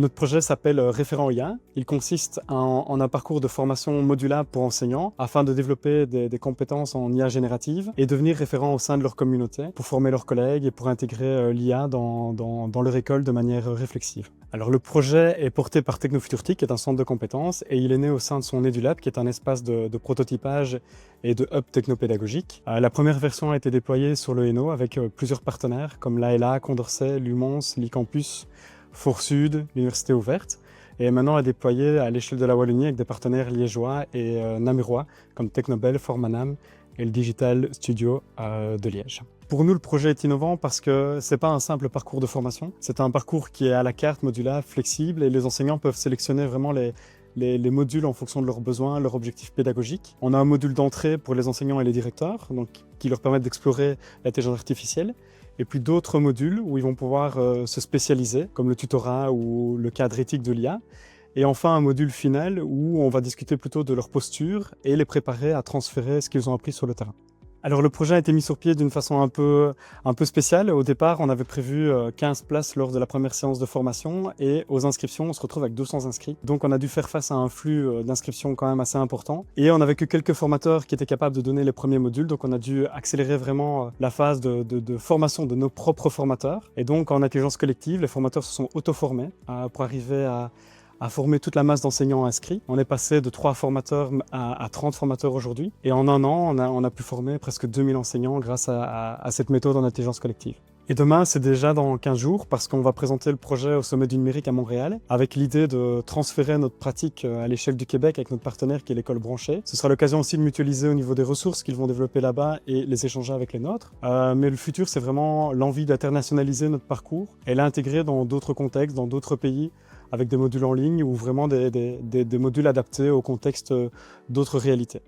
Notre projet s'appelle Référent IA. Il consiste en un parcours de formation modulable pour enseignants afin de développer des compétences en IA générative et devenir référent au sein de leur communauté pour former leurs collègues et pour intégrer l'IA dans leur école de manière réflexive. Alors le projet est porté par Technofuturtique, qui est un centre de compétences, et il est né au sein de son EduLab, qui est un espace de prototypage et de hub technopédagogique. La première version a été déployée sur le Hainaut avec plusieurs partenaires comme l'ALA, Condorcet, Lumons, l'ICampus, ForSud, l'Université ouverte, et maintenant est déployée à l'échelle de la Wallonie avec des partenaires liégeois et namurois comme Technobel, Formanam et le Digital Studio de Liège. Pour nous, le projet est innovant parce que c'est pas un simple parcours de formation, c'est un parcours qui est à la carte, modulable, flexible, et les enseignants peuvent sélectionner vraiment les modules en fonction de leurs besoins, leurs objectifs pédagogiques. On a un module d'entrée pour les enseignants et les directeurs, donc, qui leur permettent d'explorer l'intelligence artificielle, et puis d'autres modules où ils vont pouvoir se spécialiser, comme le tutorat ou le cadre éthique de l'IA. Et enfin, un module final où on va discuter plutôt de leur posture et les préparer à transférer ce qu'ils ont appris sur le terrain. Alors le projet a été mis sur pied d'une façon un peu spéciale. Au départ, on avait prévu 15 places lors de la première séance de formation, et aux inscriptions, on se retrouve avec 200 inscrits. Donc on a dû faire face à un flux d'inscriptions quand même assez important. Et on n'avait que quelques formateurs qui étaient capables de donner les premiers modules, donc on a dû accélérer vraiment la phase de formation de nos propres formateurs. Et donc en intelligence collective, les formateurs se sont auto-formés pour arriver à former toute la masse d'enseignants inscrits. On est passé de 3 formateurs à 30 formateurs aujourd'hui. Et en un an, on a pu former presque 2000 enseignants grâce à cette méthode en intelligence collective. Et demain, c'est déjà dans 15 jours, parce qu'on va présenter le projet au Sommet du numérique à Montréal, avec l'idée de transférer notre pratique à l'échelle du Québec avec notre partenaire qui est l'école branchée. Ce sera l'occasion aussi de mutualiser au niveau des ressources qu'ils vont développer là-bas et les échanger avec les nôtres. Mais le futur, c'est vraiment l'envie d'internationaliser notre parcours et l'intégrer dans d'autres contextes, dans d'autres pays, avec des modules en ligne ou vraiment des modules adaptés au contexte d'autres réalités.